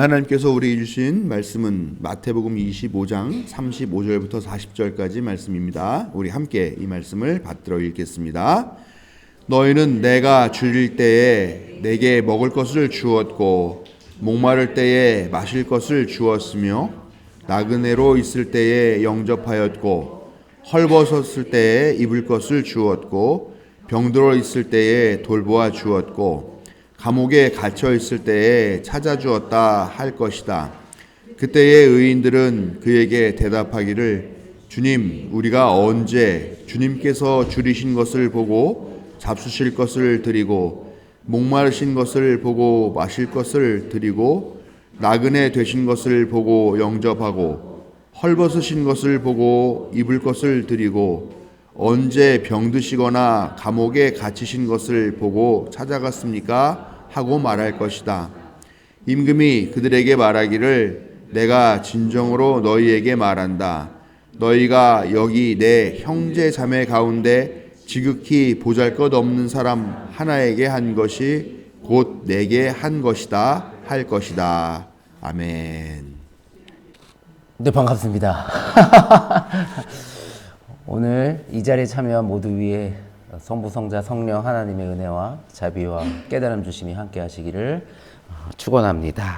오늘 하나님께서 우리에게 주신 말씀은 마태복음 25장 35절부터 40절까지 말씀입니다. 우리 함께 이 말씀을 받들어 읽겠습니다. 너희는 내가 줄일 때에 내게 먹을 것을 주었고 목마를 때에 마실 것을 주었으며 나그네로 있을 때에 영접하였고 헐벗었을 때에 입을 것을 주었고 병들어 있을 때에 돌보아 주었고 감옥에 갇혀 있을 때에 찾아주었다 할 것이다. 그때의 의인들은 그에게 대답하기를 주님, 우리가 언제 주님께서 줄이신 것을 보고 잡수실 것을 드리고 목마르신 것을 보고 마실 것을 드리고 나그네 되신 것을 보고 영접하고 헐벗으신 것을 보고 입을 것을 드리고 언제 병드시거나 감옥에 갇히신 것을 보고 찾아갔습니까? 하고 말할 것이다. 임금이 그들에게 말하기를 내가 진정으로 너희에게 말한다. 너희가 여기 내 형제 자매 가운데 지극히 보잘것없는 사람 하나에게 한 것이 곧 내게 한 것이다 할 것이다. 아멘. 네, 반갑습니다. 오늘 이 자리에 참여한 모두 위에 성부, 성자, 성령 하나님의 은혜와 자비와 깨달음 주심이 함께 하시기를 축원합니다.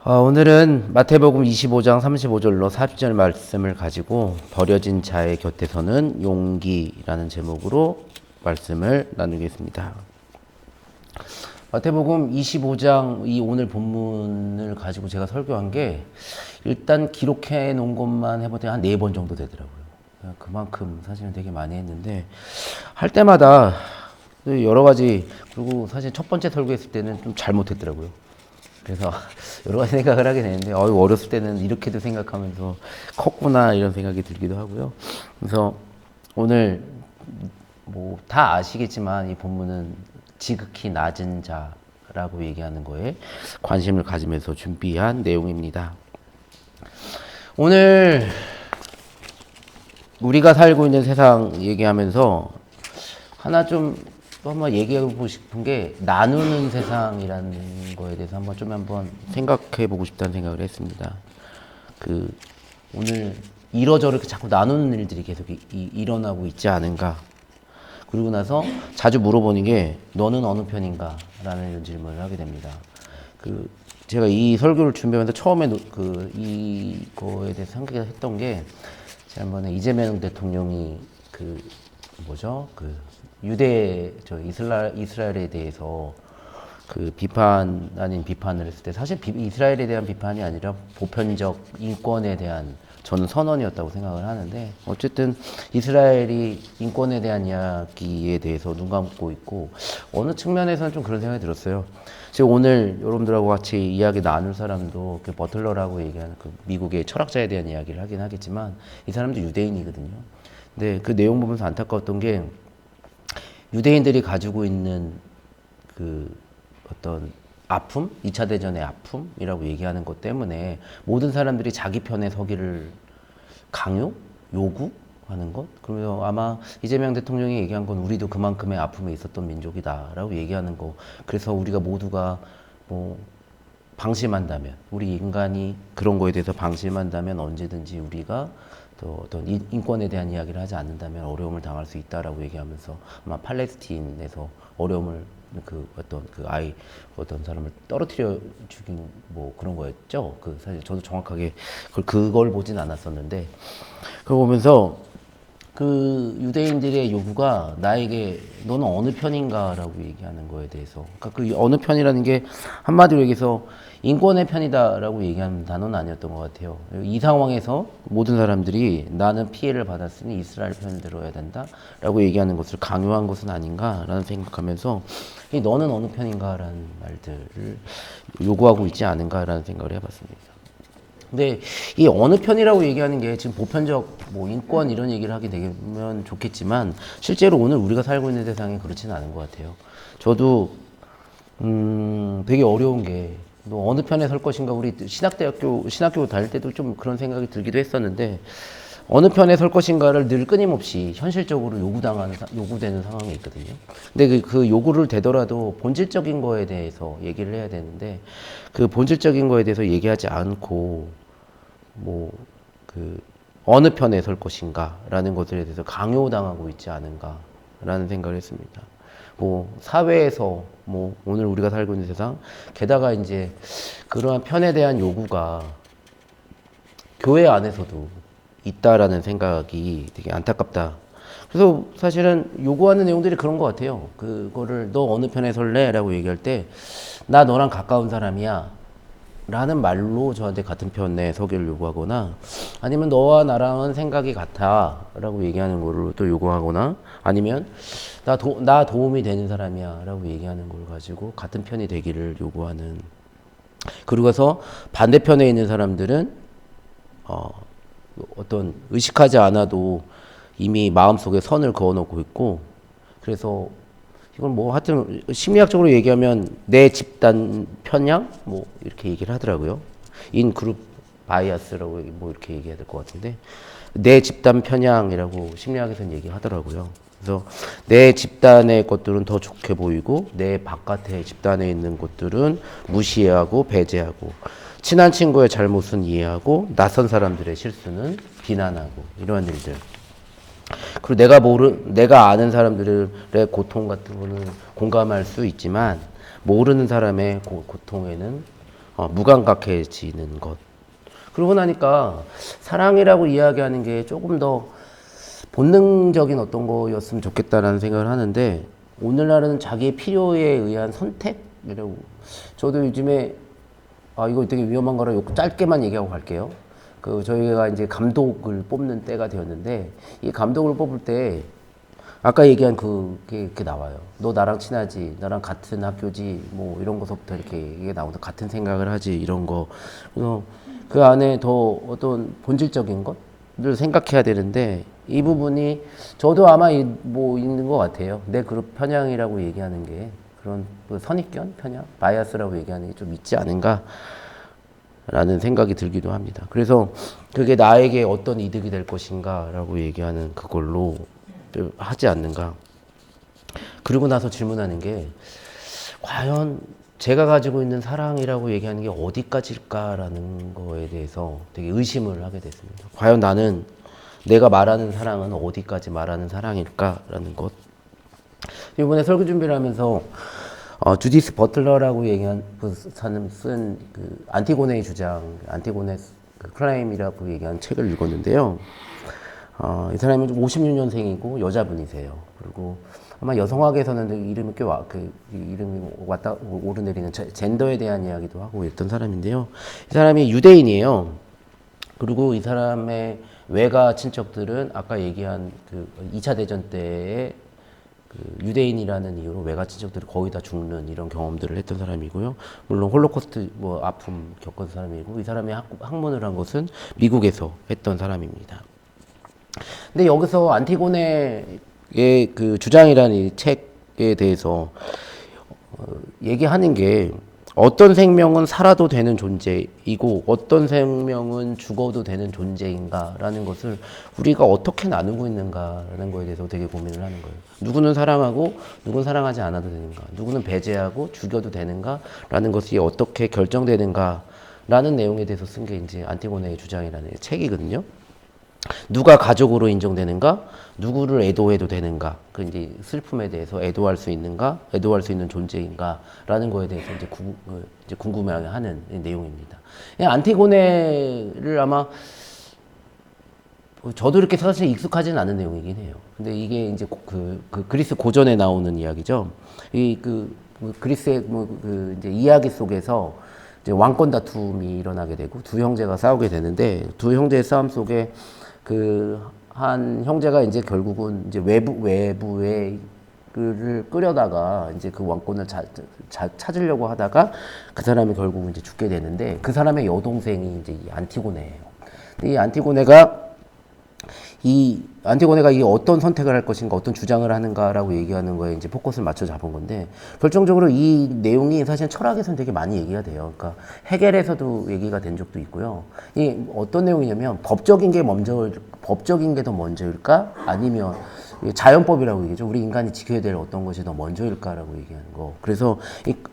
오늘은 마태복음 25장 35절로 40절 말씀을 가지고 버려진 자의 곁에서는 용기라는 제목으로 말씀을 나누겠습니다. 마태복음 25장 이 오늘 본문을 가지고 제가 설교한 게 일단 기록해 놓은 것만 해보더니 한 4번 정도 되더라고요. 그만큼 사실은 되게 많이 했는데 할 때마다 여러 가지, 그리고 사실 첫 번째 설교했을 때는 좀 잘못했더라고요. 그래서 여러 가지 생각을 하게 되는데 어렸을 때는 이렇게도 생각하면서 컸구나 이런 생각이 들기도 하고요. 그래서 오늘 뭐 다 아시겠지만 이 본문은 지극히 낮은 자라고 얘기하는 거에 관심을 가지면서 준비한 내용입니다. 오늘 우리가 살고 있는 세상 얘기하면서 하나 좀 한번 얘기해보고 싶은 게 나누는 세상이라는 거에 대해서 한번 생각해보고 싶다는 생각을 했습니다. 오늘 이러저러 자꾸 나누는 일들이 계속 일어나고 있지 않은가. 그리고 나서 자주 물어보는 게 너는 어느 편인가? 라는 이런 질문을 하게 됩니다. 제가 이 설교를 준비하면서 처음에 이거에 대해서 생각했던 게 지난번에 이재명 대통령이 이스라엘에 대해서 비판 아닌 비판을 했을 때 사실 이스라엘에 대한 비판이 아니라 보편적 인권에 대한 저는 선언이었다고 생각을 하는데 어쨌든 이스라엘이 인권에 대한 이야기에 대해서 눈 감고 있고 어느 측면에서는 좀 그런 생각이 들었어요. 지금 오늘 여러분들하고 같이 이야기 나눌 사람도 버틀러라고 얘기하는 미국의 철학자에 대한 이야기를 하긴 하겠지만 이 사람도 유대인이거든요. 근데 그 내용 보면서 안타까웠던 게 유대인들이 가지고 있는 어떤 아픔, 2차 대전의 아픔이라고 얘기하는 것 때문에 모든 사람들이 자기 편에 서기를 요구하는 것. 그러면서 아마 이재명 대통령이 얘기한 건 우리도 그만큼의 아픔에 있었던 민족이다라고 얘기하는 거. 그래서 우리가 모두가 방심한다면, 우리 인간이 그런 거에 대해서 방심한다면 언제든지 우리가 또 어떤 인권에 대한 이야기를 하지 않는다면 어려움을 당할 수 있다라고 얘기하면서 아마 팔레스틴에서 어려움을 어떤 사람을 떨어뜨려 죽인 그런 거였죠. 사실 저도 정확하게 그걸 보진 않았었는데 그걸 보면서 유대인들의 요구가 나에게 너는 어느 편인가라고 얘기하는 거에 대해서 그러니까 어느 편이라는 게 한마디로 얘기해서 인권의 편이다라고 얘기하는 단어는 아니었던 것 같아요. 이 상황에서 모든 사람들이 나는 피해를 받았으니 이스라엘 편을 들어야 된다라고 얘기하는 것을 강요한 것은 아닌가라는 생각하면서 너는 어느 편인가라는 말들을 요구하고 있지 않은가라는 생각을 해봤습니다. 근데 이 어느 편이라고 얘기하는 게 지금 보편적 인권 이런 얘기를 하게 되면 좋겠지만 실제로 오늘 우리가 살고 있는 세상이 그렇지는 않은 것 같아요. 저도 되게 어려운 게 어느 편에 설 것인가 우리 신학교 다닐 때도 좀 그런 생각이 들기도 했었는데 어느 편에 설 것인가를 늘 끊임없이 현실적으로 요구되는 상황이 있거든요. 근데 그 요구를 되더라도 본질적인 거에 대해서 얘기를 해야 되는데 그 본질적인 거에 대해서 얘기하지 않고 뭐 그 어느 편에 설 것인가라는 것들에 대해서 강요당하고 있지 않은가라는 생각을 했습니다. 뭐 사회에서 뭐 오늘 우리가 살고 있는 세상, 게다가 이제 그러한 편에 대한 요구가 교회 안에서도 있다라는 생각이 되게 안타깝다. 그래서 사실은 요구하는 내용들이 그런 것 같아요. 그거를 너 어느 편에 설래? 라고 얘기할 때 나 너랑 가까운 사람이야 라는 말로 저한테 같은 편에 서기를 요구하거나 아니면 너와 나랑은 생각이 같아 라고 얘기하는 거를 또 요구하거나 아니면 나 도움이 되는 사람이야 라고 얘기하는 걸 가지고 같은 편이 되기를 요구하는, 그러고서 반대편에 있는 사람들은 어떤 의식하지 않아도 이미 마음속에 선을 그어놓고 있고, 그래서 이건 뭐 하여튼 심리학적으로 얘기하면 내 집단 편향 뭐 이렇게 얘기를 하더라고요. 인그룹 바이어스라고 뭐 이렇게 얘기해야 될 것 같은데 내 집단 편향이라고 심리학에서는 얘기하더라고요. 그래서 내 집단의 것들은 더 좋게 보이고 내 바깥에 집단에 있는 것들은 무시하고 배제하고 친한 친구의 잘못은 이해하고 낯선 사람들의 실수는 비난하고 이러한 일들. 그리고 내가 아는 사람들의 고통 같은 거는 공감할 수 있지만 모르는 사람의 고통에는 무감각해지는 것. 그러고 나니까 사랑이라고 이야기하는 게 조금 더 본능적인 어떤 거였으면 좋겠다라는 생각을 하는데 오늘날은 자기의 필요에 의한 선택이라고. 저도 요즘에 이거 되게 위험한 거라 짧게만 얘기하고 갈게요. 저희가 이제 감독을 뽑는 때가 되었는데, 이 감독을 뽑을 때, 아까 얘기한 그게 나와요. 너 나랑 친하지? 나랑 같은 학교지? 뭐, 이런 거서부터 이게 나오는데, 같은 생각을 하지? 이런 거. 그래서 그 안에 더 어떤 본질적인 것을 생각해야 되는데, 이 부분이 저도 아마 뭐 있는 것 같아요. 내 그룹 편향이라고 얘기하는 게, 그런 선입견? 편향? 바이어스라고 얘기하는 게 좀 있지 않은가? 라는 생각이 들기도 합니다. 그래서 그게 나에게 어떤 이득이 될 것인가 라고 얘기하는 그걸로 하지 않는가. 그리고 나서 질문하는 게 과연 제가 가지고 있는 사랑이라고 얘기하는 게 어디까지일까라는 거에 대해서 되게 의심을 하게 됐습니다. 과연 나는 내가 말하는 사랑은 어디까지 말하는 사랑일까라는 것. 이번에 설교 준비를 하면서 주디스 버틀러라고 얘기한 사람 쓴 안티고네의 주장, 안티고네 클라임이라고 얘기한 책을 읽었는데요. 이 사람은 56년생이고 여자분이세요. 그리고 아마 여성학에서는 이름이 꽤 이름이 오르내리는 젠더에 대한 이야기도 하고 있던 사람인데요. 이 사람이 유대인이에요. 그리고 이 사람의 외가 친척들은 아까 얘기한 2차 대전 때에 유대인이라는 이유로 외가 친척들이 거의 다 죽는 이런 경험들을 했던 사람이고요. 물론 홀로코스트 아픔 겪은 사람이고, 이 사람이 학문을 한 것은 미국에서 했던 사람입니다. 근데 여기서 안티고네의 주장이라는 이 책에 대해서 얘기하는 게 어떤 생명은 살아도 되는 존재이고 어떤 생명은 죽어도 되는 존재인가라는 것을 우리가 어떻게 나누고 있는가라는 거에 대해서 되게 고민을 하는 거예요. 누구는 사랑하고 누구는 사랑하지 않아도 되는가, 누구는 배제하고 죽여도 되는가라는 것이 어떻게 결정되는가라는 내용에 대해서 쓴 게 이제 안티고네의 주장이라는 책이거든요. 누가 가족으로 인정되는가? 누구를 애도해도 되는가? 이제 슬픔에 대해서 애도할 수 있는가? 애도할 수 있는 존재인가? 라는 거에 대해서 이제 궁금해하는 내용입니다. 안티고네를 아마 저도 이렇게 사실 익숙하지는 않은 내용이긴 해요. 근데 이게 이제 그리스 고전에 나오는 이야기죠. 그리스의 이제 이야기 속에서 이제 왕권 다툼이 일어나게 되고 두 형제가 싸우게 되는데, 두 형제의 싸움 속에 한 형제가 이제 결국은 이제 외부에 를 끌려다가 이제 그 왕권을 찾으려고 하다가 그 사람이 결국은 이제 죽게 되는데, 그 사람의 여동생이 이제 이 안티고네예요. 근데 이 안티고네가 이 안티고네가 이 어떤 선택을 할 것인가, 어떤 주장을 하는가라고 얘기하는 거에 이제 포커스를 맞춰 잡은 건데, 결정적으로 이 내용이 사실 철학에서는 되게 많이 얘기가 돼요. 그러니까 해겔에서도 얘기가 된 적도 있고요. 이 어떤 내용이냐면 법적인 게 더 먼저일까? 아니면 자연법이라고 얘기죠. 우리 인간이 지켜야 될 어떤 것이 더 먼저일까라고 얘기하는 거. 그래서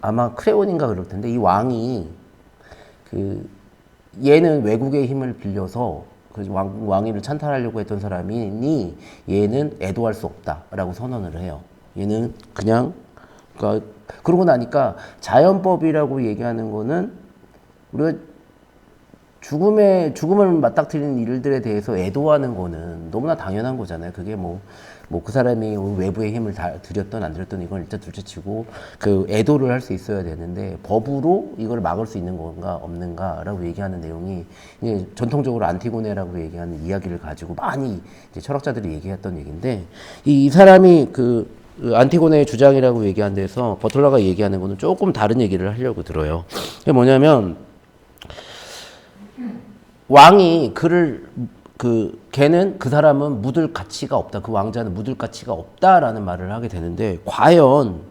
아마 크레온인가 그럴 텐데 이 왕이 얘는 외국의 힘을 빌려서 그 왕위를 찬탈하려고 했던 사람이니 얘는 애도할 수 없다라고 선언을 해요. 얘는 그냥 그러니까 그러고 나니까 자연법이라고 얘기하는 거는 우리가 죽음을 맞닥뜨리는 일들에 대해서 애도하는 거는 너무나 당연한 거잖아요. 그게 뭐 그 사람이 외부의 힘을 다 들였던 안 들였던 이건 일단 둘째치고 그 애도를 할 수 있어야 되는데 법으로 이걸 막을 수 있는 건가 없는가라고 얘기하는 내용이 이제 전통적으로 안티고네라고 얘기하는 이야기를 가지고 많이 이제 철학자들이 얘기했던 얘기인데 이 사람이 그 안티고네의 주장이라고 얘기한 데서 버틀러가 얘기하는 거는 조금 다른 얘기를 하려고 들어요. 그게 뭐냐면 왕이 걔는 그 사람은 묻을 가치가 없다. 그 왕자는 묻을 가치가 없다라는 말을 하게 되는데 과연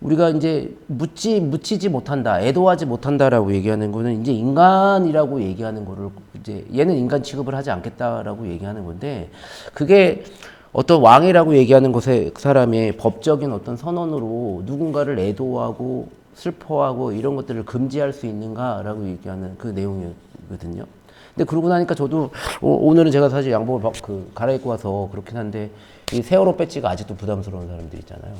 우리가 이제 묻히지 못한다, 애도하지 못한다라고 얘기하는 거는 이제 인간이라고 얘기하는 거를 이제 얘는 인간 취급을 하지 않겠다라고 얘기하는 건데 그게 어떤 왕이라고 얘기하는 것에 그 사람의 법적인 어떤 선언으로 누군가를 애도하고 슬퍼하고 이런 것들을 금지할 수 있는가라고 얘기하는 그 내용이거든요. 근데 그러고 나니까 저도 오늘은 제가 사실 양복을 갈아입고 와서 그렇긴 한데 이 세월호 배지가 아직도 부담스러운 사람들 있잖아요.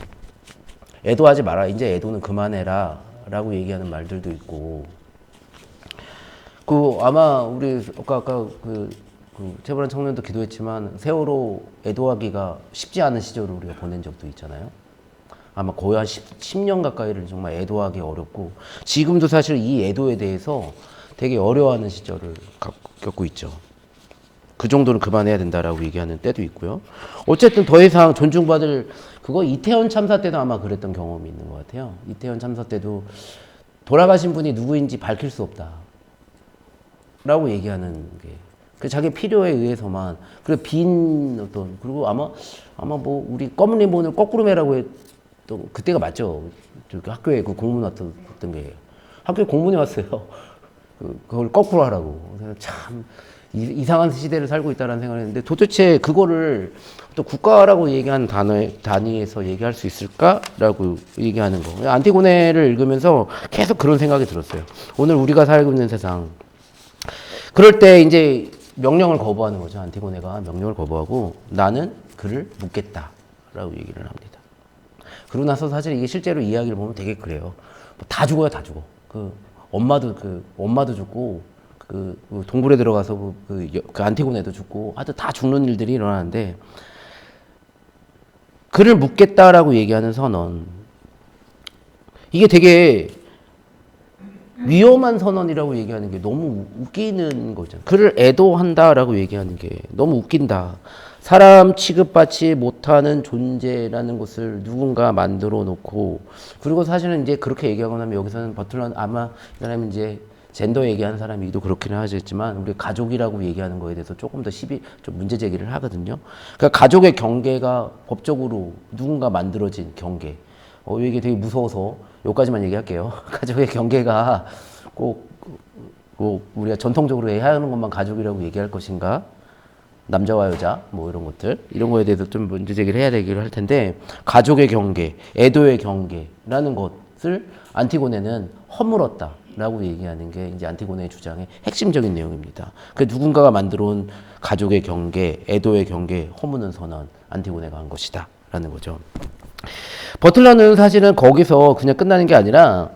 애도하지 마라. 이제 애도는 그만해라. 라고 얘기하는 말들도 있고. 아마 우리 아까 채불한 청년도 기도했지만 세월호 애도하기가 쉽지 않은 시절을 우리가 보낸 적도 있잖아요. 아마 거의 한 10년 가까이를 정말 애도하기 어렵고 지금도 사실 이 애도에 대해서 되게 어려워하는 시절을 겪고 있죠. 그 정도는 그만해야 된다라고 얘기하는 때도 있고요. 어쨌든 더 이상 존중받을 그거 이태원 참사 때도 아마 그랬던 경험이 있는 것 같아요. 이태원 참사 때도 돌아가신 분이 누구인지 밝힐 수 없다. 라고 얘기하는 게. 그 자기 필요에 의해서만 그리고 그리고 아마 뭐 우리 검은 리본을 거꾸로 매라고 했던 그때가 맞죠. 학교에 그 공문 왔던 게 학교에 공문이 왔어요. 그걸 거꾸로 하라고. 참 이상한 시대를 살고 있다는 생각을 했는데 도대체 그거를 또 국가라고 얘기하는 단위에서 얘기할 수 있을까라고 얘기하는 거. 안티고네를 읽으면서 계속 그런 생각이 들었어요. 오늘 우리가 살고 있는 세상. 그럴 때 이제 명령을 거부하는 거죠. 안티고네가 명령을 거부하고 나는 그를 묻겠다라고 얘기를 합니다. 그러고 나서 사실 이게 실제로 이야기를 보면 되게 그래요. 다 죽어요, 다 죽어. 엄마도 죽고 동굴에 들어가서 그 안티고네도 죽고 하여튼 다 죽는 일들이 일어나는데 그를 묻겠다라고 얘기하는 선언 이게 되게 위험한 선언이라고 얘기하는 게 너무 웃기는 거잖아요. 그를 애도한다라고 얘기하는 게 너무 웃긴다. 사람 취급받지 못하는 존재라는 것을 누군가 만들어 놓고 그리고 사실은 이제 그렇게 얘기하고 나면 여기서는 버틀러 아마 이 사람이 이제 젠더 얘기하는 사람이기도 그렇기는 하겠지만 우리 가족이라고 얘기하는 거에 대해서 조금 더 좀 문제 제기를 하거든요. 그러니까 가족의 경계가 법적으로 누군가 만들어진 경계. 이게 되게 무서워서 여기까지만 얘기할게요. 가족의 경계가 꼭 우리가 전통적으로 해야 하는 것만 가족이라고 얘기할 것인가? 남자와 여자 뭐 이런 것들 이런 거에 대해서 좀 문제 제기를 해야 되기를 할 텐데 가족의 경계, 애도의 경계라는 것을 안티고네는 허물었다라고 얘기하는 게 이제 안티고네의 주장의 핵심적인 내용입니다. 그 누군가가 만들어온 가족의 경계, 애도의 경계, 허무는 선언 안티고네가 한 것이다라는 거죠. 버틀러는 사실은 거기서 그냥 끝나는 게 아니라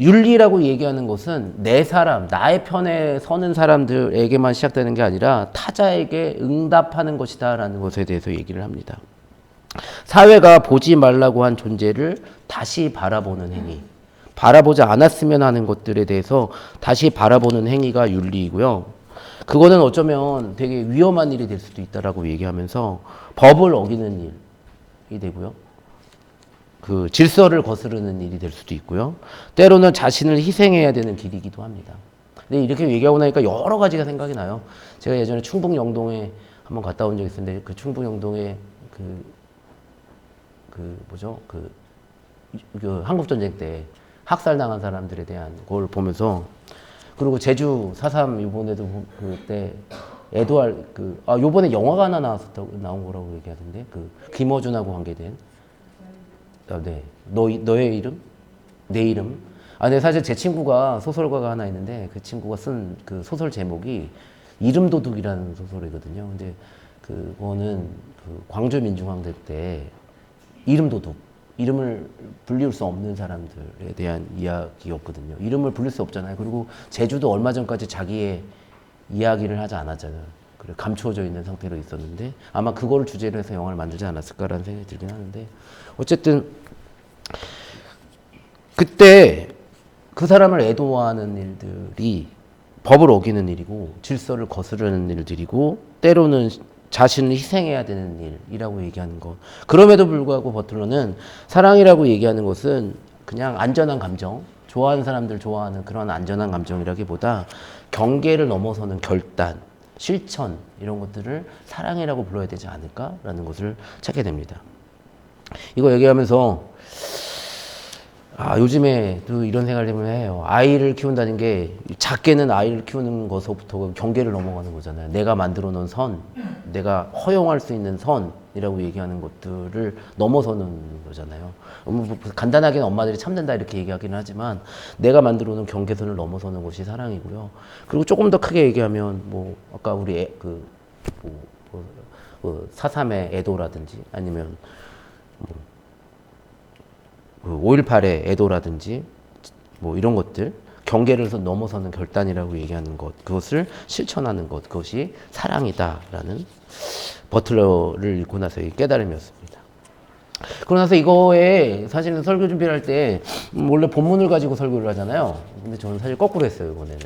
윤리라고 얘기하는 것은 나의 편에 서는 사람들에게만 시작되는 게 아니라 타자에게 응답하는 것이다라는 것에 대해서 얘기를 합니다. 사회가 보지 말라고 한 존재를 다시 바라보는 행위, 바라보지 않았으면 하는 것들에 대해서 다시 바라보는 행위가 윤리이고요. 그거는 어쩌면 되게 위험한 일이 될 수도 있다라고 얘기하면서 법을 어기는 일이 되고요. 그 질서를 거스르는 일이 될 수도 있고요. 때로는 자신을 희생해야 되는 길이기도 합니다. 근데 이렇게 얘기하고 나니까 여러 가지가 생각이 나요. 제가 예전에 충북 영동에 한번 갔다 온 적이 있었는데 그 충북 영동에 그 한국 전쟁 때 학살당한 사람들에 대한 걸 보면서 그리고 제주 4.3 이번에도 그때 에드왈 요번에 영화가 하나 나온 거라고 얘기하던데 그 김어준하고 관계된 네 너의 이름 내 이름 근데 사실 제 친구가 소설가가 하나 있는데 그 친구가 쓴 그 소설 제목이 이름 도둑이라는 소설이거든요. 근데 그거는 그 광주 민중항쟁 때 이름 도둑 이름을 불릴 수 없는 사람들에 대한 이야기였거든요. 이름을 불릴 수 없잖아요. 그리고 제주도 얼마 전까지 자기의 이야기를 하지 않았잖아요. 그래 감추어져 있는 상태로 있었는데 아마 그거를 주제로 해서 영화를 만들지 않았을까라는 생각이 들긴 하는데 어쨌든 그때 그 사람을 애도하는 일들이 법을 어기는 일이고 질서를 거스르는 일들이고 때로는 자신을 희생해야 되는 일이라고 얘기하는 것. 그럼에도 불구하고 버틀러는 사랑이라고 얘기하는 것은 그냥 안전한 감정, 좋아하는 사람들 좋아하는 그런 안전한 감정이라기보다 경계를 넘어서는 결단, 실천 이런 것들을 사랑이라고 불러야 되지 않을까라는 것을 찾게 됩니다. 이거 얘기하면서 요즘에도 이런 생각을 해요. 아이를 키운다는 게 작게는 아이를 키우는 것부터 경계를 넘어가는 거잖아요. 내가 만들어 놓은 선, 내가 허용할 수 있는 선이라고 얘기하는 것들을 넘어서는 거잖아요. 간단하게는 엄마들이 참는다 이렇게 얘기하기는 하지만 내가 만들어 놓은 경계선을 넘어서는 것이 사랑이고요. 그리고 조금 더 크게 얘기하면 아까 우리 4.3의 애도라든지 아니면 5.18의 애도라든지 이런 것들 경계를 넘어서는 결단이라고 얘기하는 것 그것을 실천하는 것 그것이 사랑이다라는 버틀러를 읽고 나서의 깨달음이었습니다. 그러고 나서 이거에 사실은 설교 준비를 할 때 원래 본문을 가지고 설교를 하잖아요. 근데 저는 사실 거꾸로 했어요. 이번에는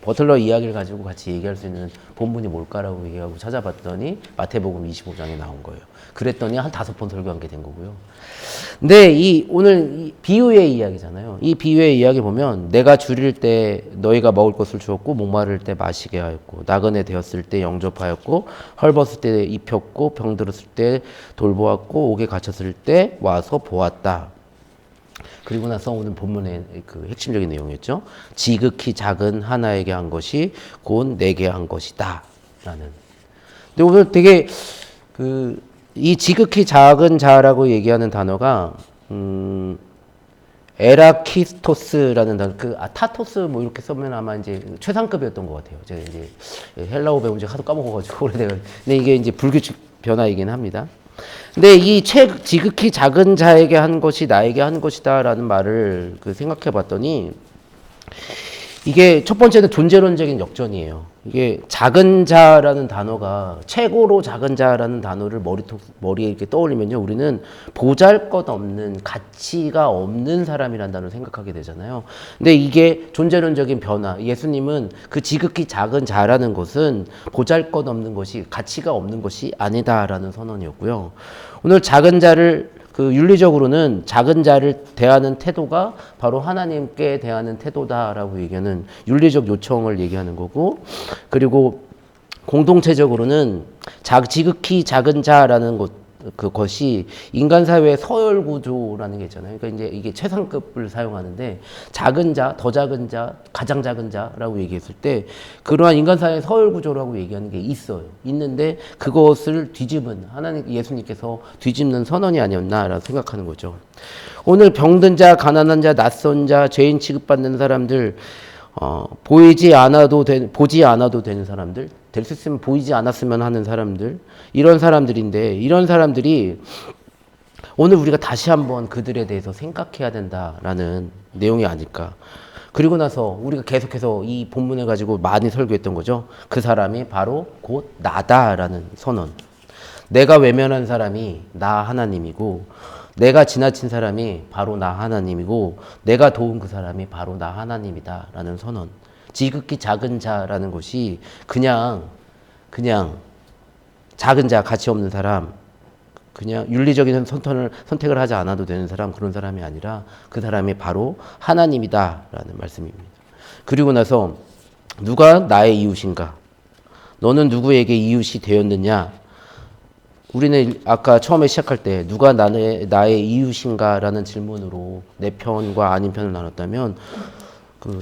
버틀러 이야기를 가지고 같이 얘기할 수 있는 본문이 뭘까라고 얘기하고 찾아봤더니 마태복음 25장에 나온 거예요. 그랬더니 한 5번 설교한 게 된 거고요. 근데 오늘 비유의 이야기잖아요. 이 비유의 이야기 보면 내가 줄일 때 너희가 먹을 것을 주었고 목마를 때 마시게 하였고 나그네 되었을 때 영접하였고 헐벗을 때 입혔고 병들었을 때 돌보았고 옥에 갇혔을 때 와서 보았다. 그리고 나서 오늘 본문의 그 핵심적인 내용이었죠. 지극히 작은 하나에게 한 것이 곧 내게 한 것이다. 라는. 근데 오늘 되게 이 지극히 작은 자라고 얘기하는 단어가 에라키스토스라는 단어, 타토스 이렇게 쓰면 아마 이제 최상급이었던 것 같아요. 제가 이제 헬라어 배운 지 하도 까먹어가지고 오래돼가지고. 근데 이게 이제 불규칙 변화이긴 합니다. 근데 이 지극히 작은 자에게 한 것이 나에게 한 것이다라는 말을 생각해 봤더니 이게 첫 번째는 존재론적인 역전이에요. 이게 작은 자라는 단어가 최고로 작은 자라는 단어를 머리에 이렇게 떠올리면요. 우리는 보잘것없는 가치가 없는 사람이라는 단어를 생각하게 되잖아요. 근데 이게 존재론적인 변화. 예수님은 그 지극히 작은 자라는 것은 보잘것없는 것이 가치가 없는 것이 아니다라는 선언이었고요. 오늘 작은 자를 윤리적으로는 작은 자를 대하는 태도가 바로 하나님께 대하는 태도다라고 얘기하는 윤리적 요청을 얘기하는 거고, 그리고 공동체적으로는 지극히 작은 자라는 그것이 인간 사회의 서열 구조라는 게 있잖아요. 그러니까 이제 이게 최상급을 사용하는데 작은 자, 더 작은 자, 가장 작은 자라고 얘기했을 때 그러한 인간 사회의 서열 구조라고 얘기하는 게 있어요. 있는데 그것을 뒤집은 예수님께서 뒤집는 선언이 아니었나라고 생각하는 거죠. 오늘 병든 자, 가난한 자, 낯선 자, 죄인 취급받는 사람들, 보지 않아도 되는 사람들, 될 수 있으면 보이지 않았으면 하는 사람들, 이런 사람들인데, 이런 사람들이 오늘 우리가 다시 한번 그들에 대해서 생각해야 된다라는 내용이 아닐까. 그리고 나서 우리가 계속해서 이 본문을 가지고 많이 설교했던 거죠. 그 사람이 바로 곧 나다라는 선언. 내가 외면한 사람이 나 하나님이고, 내가 지나친 사람이 바로 나 하나님이고, 내가 도운 그 사람이 바로 나 하나님이다 라는 선언. 지극히 작은 자라는 것이 그냥 작은 자, 가치 없는 사람, 그냥 윤리적인 선택을 하지 않아도 되는 사람, 그런 사람이 아니라 그 사람이 바로 하나님이다 라는 말씀입니다. 그리고 나서 누가 나의 이웃인가? 너는 누구에게 이웃이 되었느냐? 우리는 아까 처음에 시작할 때 누가 나의 이웃인가라는 질문으로 내 편과 아닌 편을 나눴다면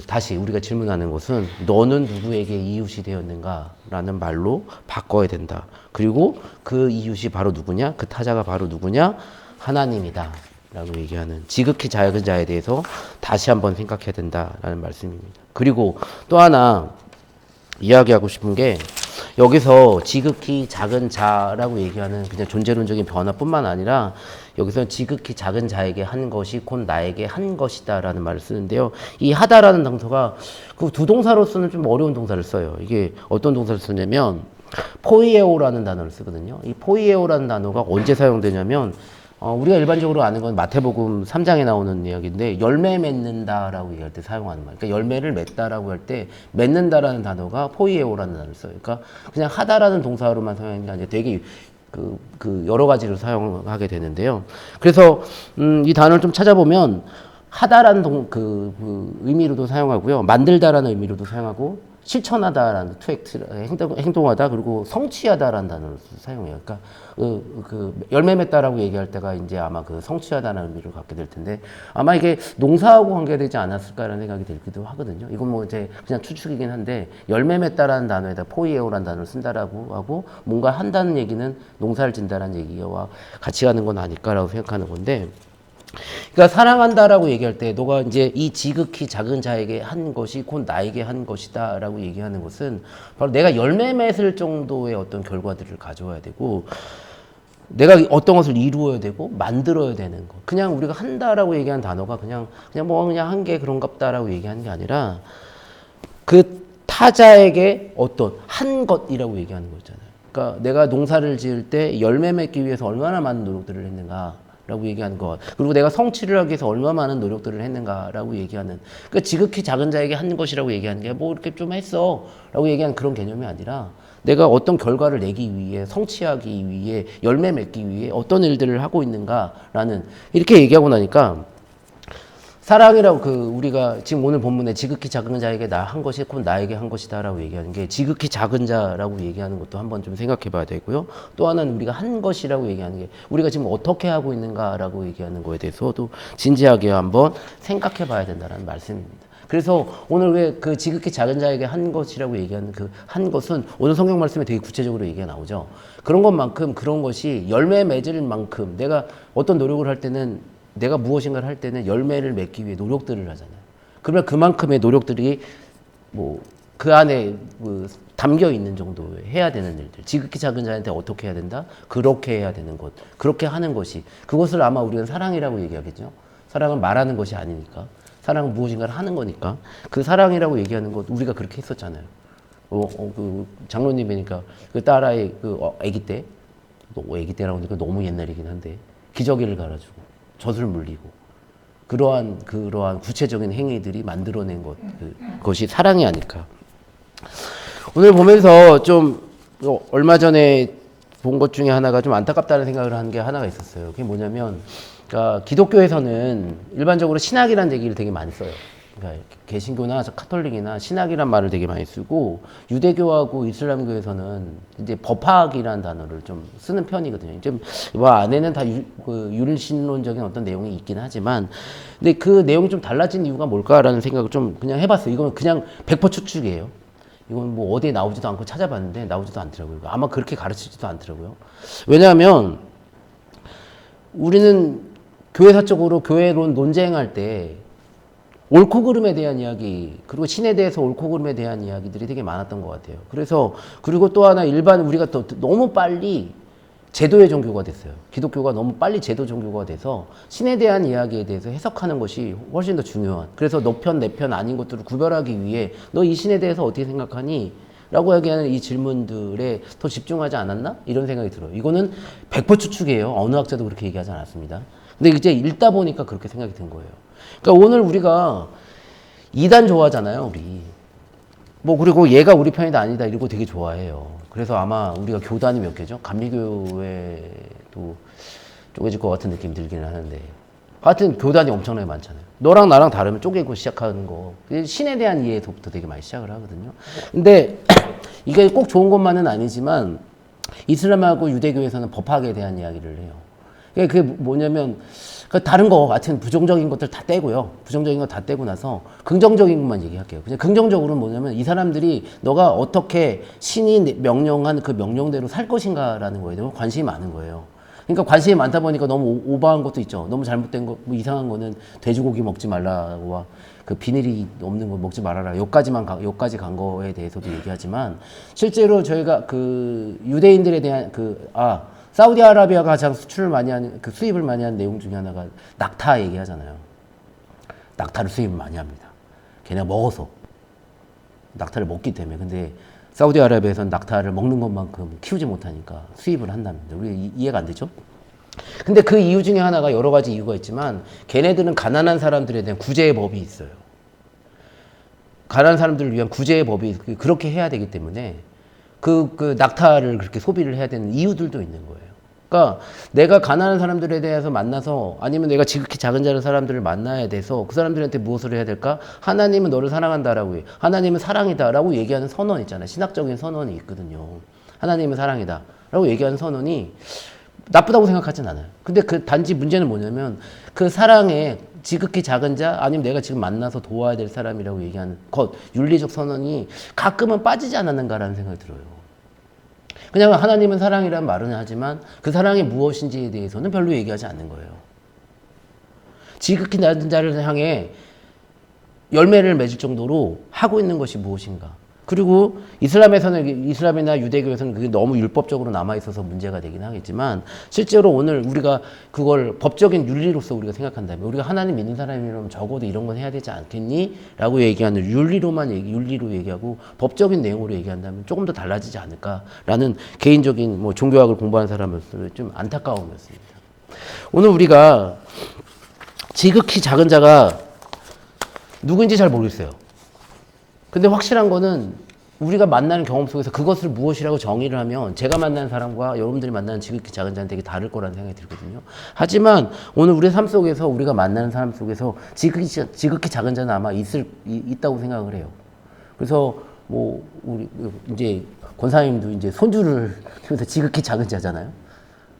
다시 우리가 질문하는 것은 너는 누구에게 이웃이 되었는가라는 말로 바꿔야 된다. 그리고 그 이웃이 바로 누구냐? 그 타자가 바로 누구냐? 하나님이다. 라고 얘기하는 지극히 작은 자에 대해서 다시 한번 생각해야 된다라는 말씀입니다. 그리고 또 하나 이야기하고 싶은 게 여기서 지극히 작은 자라고 얘기하는 그냥 존재론적인 변화뿐만 아니라 여기서 지극히 작은 자에게 한 것이 곧 나에게 한 것이다라는 말을 쓰는데요. 이 하다라는 동사가 그 두 동사로서는 좀 어려운 동사를 써요. 이게 어떤 동사를 쓰냐면 포이에오라는 단어를 쓰거든요. 이 포이에오라는 단어가 언제 사용되냐면 우리가 일반적으로 아는 건 마태복음 3장에 나오는 이야기인데 열매 맺는다라고 얘기할 때 사용하는 말. 그러니까 열매를 맺다라고 할 때 맺는다라는 단어가 포이에오라는 단어를 써요. 그러니까 그냥 하다라는 동사로만 사용하는 게 아니라 되게 여러 가지로 사용하게 되는데요. 그래서 이 단어를 좀 찾아보면 하다라는 의미로도 사용하고요. 만들다라는 의미로도 사용하고 실천하다라는 행동하다 그리고 성취하다라는 단어를 사용해요. 그러니까 열매 맺다라고 얘기할 때가 이제 아마 성취하다는 의미를 갖게 될 텐데 아마 이게 농사하고 관계되지 않았을까라는 생각이 들기도 하거든요. 이건 뭐 이제 그냥 추측이긴 한데 열매 맺다라는 단어에다 포이에오라는 단어를 쓴다라고 하고 뭔가 한다는 얘기는 농사를 진다라는 얘기와 같이 가는 건 아닐까라고 생각하는 건데. 그러니까 사랑한다라고 얘기할 때 너가 이제 이 지극히 작은 자에게 한 것이 곧 나에게 한 것이다라고 얘기하는 것은 바로 내가 열매 맺을 정도의 어떤 결과들을 가져와야 되고 내가 어떤 것을 이루어야 되고 만들어야 되는 것. 그냥 우리가 한다라고 얘기하는 단어가 그냥 한 게 그런갑다라고 얘기하는 게 아니라 그 타자에게 어떤 한 것이라고 얘기하는 거 있잖아요. 그러니까 내가 농사를 지을 때 열매 맺기 위해서 얼마나 많은 노력들을 했는가. 라고 얘기하는 것. 그리고 내가 성취를 하기 위해서 얼마 많은 노력들을 했는가라고 얘기하는. 그러니까 지극히 작은 자에게 한 것이라고 얘기하는 게 뭐 이렇게 좀 했어. 라고 얘기하는 그런 개념이 아니라 내가 어떤 결과를 내기 위해 성취하기 위해 열매 맺기 위해 어떤 일들을 하고 있는가라는 이렇게 얘기하고 나니까 사랑이라고 우리가 지금 오늘 본문에 지극히 작은 자에게 나 한 것이 곧 나에게 한 것이다라고 얘기하는 게 지극히 작은 자라고 얘기하는 것도 한번 좀 생각해 봐야 되고요. 또 하나는 우리가 한 것이라고 얘기하는 게 우리가 지금 어떻게 하고 있는가라고 얘기하는 거에 대해서도 진지하게 한번 생각해 봐야 된다는 말씀입니다. 그래서 오늘 왜 그 지극히 작은 자에게 한 것이라고 얘기하는 그 한 것은 오늘 성경 말씀에 되게 구체적으로 얘기가 나오죠. 그런 것만큼 그런 것이 열매 맺을 만큼 내가 어떤 노력을 할 때는 내가 무엇인가를 할 때는 열매를 맺기 위해 노력들을 하잖아요. 그러면 그만큼의 노력들이 그 안에 담겨 있는 정도의 해야 되는 일들. 지극히 작은 자한테 어떻게 해야 된다? 그렇게 해야 되는 것. 그렇게 하는 것이. 그것을 아마 우리는 사랑이라고 얘기하겠죠. 사랑은 말하는 것이 아니니까. 사랑은 무엇인가를 하는 거니까. 그 사랑이라고 얘기하는 것 우리가 그렇게 했었잖아요. 장로님이니까 그 딸아이 아기 때, 아기 때라고 하니까 너무 옛날이긴 한데 기저귀를 갈아주고. 젖을 물리고 그러한 구체적인 행위들이 만들어낸 그것이 사랑이 아닐까. 오늘 보면서 좀 얼마 전에 본 것 중에 하나가 좀 안타깝다는 생각을 하는 게 하나가 있었어요. 그게 뭐냐면 그러니까 기독교에서는 일반적으로 신학이라는 얘기를 되게 많이 써요. 그러니까 개신교나 카톨릭이나 신학이란 말을 되게 많이 쓰고 유대교하고 이슬람교에서는 이제 법학이라는 단어를 좀 쓰는 편이거든요. 좀 안에는 다 율신론적인 어떤 내용이 있긴 하지만 근데 그 내용이 좀 달라진 이유가 뭘까라는 생각을 좀 그냥 해봤어요. 이건 그냥 100% 추측이에요. 이건 뭐 어디에 나오지도 않고 찾아봤는데 나오지도 않더라고요. 아마 그렇게 가르치지도 않더라고요. 왜냐하면 우리는 교회사적으로 교회론 논쟁할 때 옳고 그름에 대한 이야기 그리고 신에 대해서 옳고 그름에 대한 이야기들이 되게 많았던 것 같아요. 그리고 또 하나 우리가 너무 빨리 제도의 종교가 됐어요. 기독교가 너무 빨리 제도 종교가 돼서 신에 대한 이야기에 대해서 해석하는 것이 훨씬 더 중요한. 그래서 너 편, 내 편 아닌 것들을 구별하기 위해 너 이 신에 대해서 어떻게 생각하니? 라고 얘기하는 이 질문들에 더 집중하지 않았나? 이런 생각이 들어요. 이거는 100% 추측이에요. 어느 학자도 그렇게 얘기하지 않았습니다. 근데 이제 읽다 보니까 그렇게 생각이 든 거예요. 그러니까 오늘 우리가 이단 좋아하잖아요, 우리. 그리고 얘가 우리 편이다 아니다 이러고 되게 좋아해요. 그래서 아마 우리가 교단이 몇 개죠? 감리교회도 쪼개질 것 같은 느낌이 들기는 하는데. 하여튼 교단이 엄청나게 많잖아요. 너랑 나랑 다르면 쪼개고 시작하는 거. 신에 대한 이해에서부터 되게 많이 시작을 하거든요. 근데 이게 꼭 좋은 것만은 아니지만 이슬람하고 유대교에서는 법학에 대한 이야기를 해요. 그게 뭐냐면 그 다른 거 같은 부정적인 것들 다 떼고요. 부정적인 거 다 떼고 나서 긍정적인 것만 얘기할게요. 그냥 긍정적으로는 뭐냐면 이 사람들이 너가 어떻게 신이 명령한 그 명령대로 살 것인가라는 거에 대해 관심이 많은 거예요. 그러니까 관심이 많다 보니까 너무 오버한 것도 있죠. 너무 잘못된 거, 뭐 이상한 거는 돼지고기 먹지 말라고 그 비늘이 없는 거 먹지 말아라. 여기까지 간 거에 대해서도 얘기하지만 실제로 저희가 그 유대인들에 대한 사우디아라비아가 가장 수출을 많이 하는 그 수입을 많이 하는 내용 중에 하나가 낙타 얘기하잖아요. 낙타를 수입을 많이 합니다. 걔네가 먹어서 낙타를 먹기 때문에. 근데 사우디아라비아에서는 낙타를 먹는 것만큼 키우지 못하니까 수입을 한답니다. 우리 이해가 안 되죠? 근데 그 이유 중에 하나가 여러 가지 이유가 있지만 걔네들은 가난한 사람들에 대한 구제의 법이 있어요. 가난한 사람들을 위한 구제의 법이 그렇게 해야 되기 때문에 그 낙타를 그렇게 소비를 해야 되는 이유들도 있는 거예요. 그러니까 내가 가난한 사람들에 대해서 만나서 아니면 내가 지극히 작은 자의 사람들을 만나야 돼서 그 사람들한테 무엇을 해야 될까? 하나님은 너를 사랑한다라고 해요. 하나님은 사랑이다라고 얘기하는 선언 있잖아요. 신학적인 선언이 있거든요. 하나님은 사랑이다라고 얘기하는 선언이 나쁘다고 생각하진 않아요. 근데 그 단지 문제는 뭐냐면 그 사랑에 지극히 작은 자 아니면 내가 지금 만나서 도와야 될 사람이라고 얘기하는 것 윤리적 선언이 가끔은 빠지지 않았는가라는 생각이 들어요. 그냥 하나님은 사랑이라는 말은 하지만 그 사랑이 무엇인지에 대해서는 별로 얘기하지 않는 거예요. 지극히 낮은 자를 향해 열매를 맺을 정도로 하고 있는 것이 무엇인가. 그리고 이슬람이나 유대교에서는 그게 너무 율법적으로 남아있어서 문제가 되긴 하겠지만 실제로 오늘 우리가 그걸 법적인 윤리로서 우리가 생각한다면 우리가 하나님 믿는 사람이라면 적어도 이런 건 해야 되지 않겠니? 라고 얘기하는 윤리로 얘기하고 법적인 내용으로 얘기한다면 조금 더 달라지지 않을까라는 개인적인 뭐 종교학을 공부하는 사람으로서 좀 안타까움이었습니다. 오늘 우리가 지극히 작은 자가 누구인지 잘 모르겠어요. 근데 확실한 거는 우리가 만나는 경험 속에서 그것을 무엇이라고 정의를 하면 제가 만나는 사람과 여러분들이 만나는 지극히 작은 자는 되게 다를 거라는 생각이 들거든요. 하지만 오늘 우리의 삶 속에서 우리가 만나는 사람 속에서 지극히 작은 자는 아마 있다고 생각을 해요. 그래서 뭐 우리 이제 권사님도 이제 손주를 키우면서 지극히 작은 자잖아요.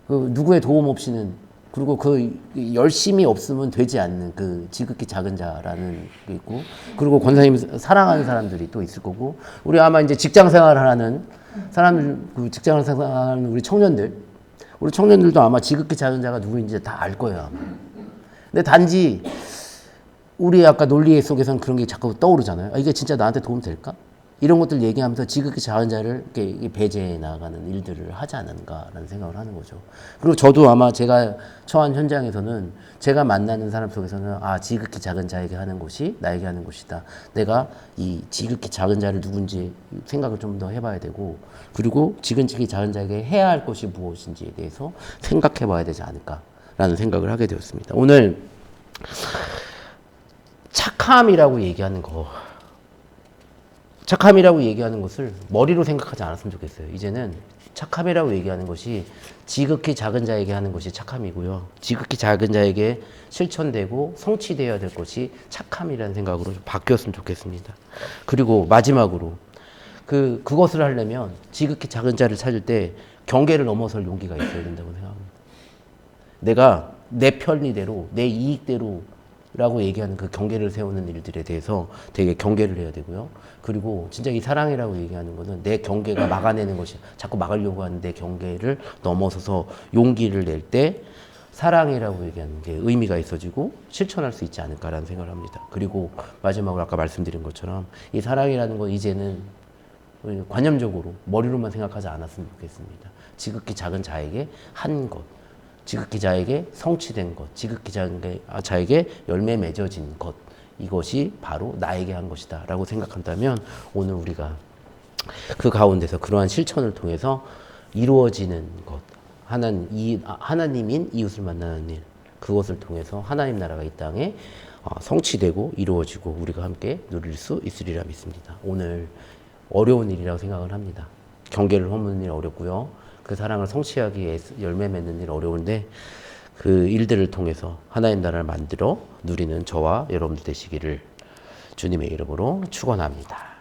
그 누구의 도움 없이는 그리고 그 열심이 없으면 되지 않는 그 지극히 작은 자라는 게 있고 그리고 권사님 사랑하는 사람들이 또 있을 거고 우리 아마 이제 직장 생활을 하는 사람들 그 직장을 생활하는 우리 청년들도 아마 지극히 작은 자가 누구인지 다 알 거예요. 아마. 근데 단지 우리 아까 논리 속에서는 그런 게 자꾸 떠오르잖아요. 이게 진짜 나한테 도움 될까? 이런 것들 얘기하면서 지극히 작은 자를 이렇게 배제해 나가는 일들을 하지 않는가라는 생각을 하는 거죠. 그리고 저도 아마 제가 처한 현장에서는 제가 만나는 사람 속에서는 지극히 작은 자에게 하는 것이 나에게 하는 것이다. 내가 이 지극히 작은 자를 누군지 생각을 좀 더 해봐야 되고 그리고 지극히 작은 자에게 해야 할 것이 무엇인지에 대해서 생각해 봐야 되지 않을까라는 생각을 하게 되었습니다. 오늘 착함이라고 얘기하는 것을 머리로 생각하지 않았으면 좋겠어요. 이제는 착함이라고 얘기하는 것이 지극히 작은 자에게 하는 것이 착함이고요. 지극히 작은 자에게 실천되고 성취되어야 될 것이 착함이라는 생각으로 좀 바뀌었으면 좋겠습니다. 그리고 마지막으로 그것을 하려면 지극히 작은 자를 찾을 때 경계를 넘어설 용기가 있어야 된다고 생각합니다. 내가 내 편리대로 내 이익대로 라고 얘기하는 그 경계를 세우는 일들에 대해서 되게 경계를 해야 되고요. 그리고 진짜 이 사랑이라고 얘기하는 거는 내 경계가 막아내는 것이 자꾸 막으려고 하는 내 경계를 넘어서서 용기를 낼 때 사랑이라고 얘기하는 게 의미가 있어지고 실천할 수 있지 않을까라는 생각을 합니다. 그리고 마지막으로 아까 말씀드린 것처럼 이 사랑이라는 건 이제는 관념적으로 머리로만 생각하지 않았으면 좋겠습니다. 지극히 작은 자에게 한 것. 지극히 자에게 성취된 것, 지극히 자에게 열매 맺어진 것, 이것이 바로 나에게 한 것이다 라고 생각한다면 오늘 우리가 그 가운데서 그러한 실천을 통해서 이루어지는 것, 하나님인 이웃을 만나는 일, 그것을 통해서 하나님 나라가 이 땅에 성취되고 이루어지고 우리가 함께 누릴 수 있으리라 믿습니다. 오늘 어려운 일이라고 생각을 합니다. 경계를 허무는 일 어렵고요. 그 사랑을 성취하기 위해 열매 맺는 일 어려운데 그 일들을 통해서 하나님 나라를 만들어 누리는 저와 여러분들 되시기를 주님의 이름으로 축원합니다.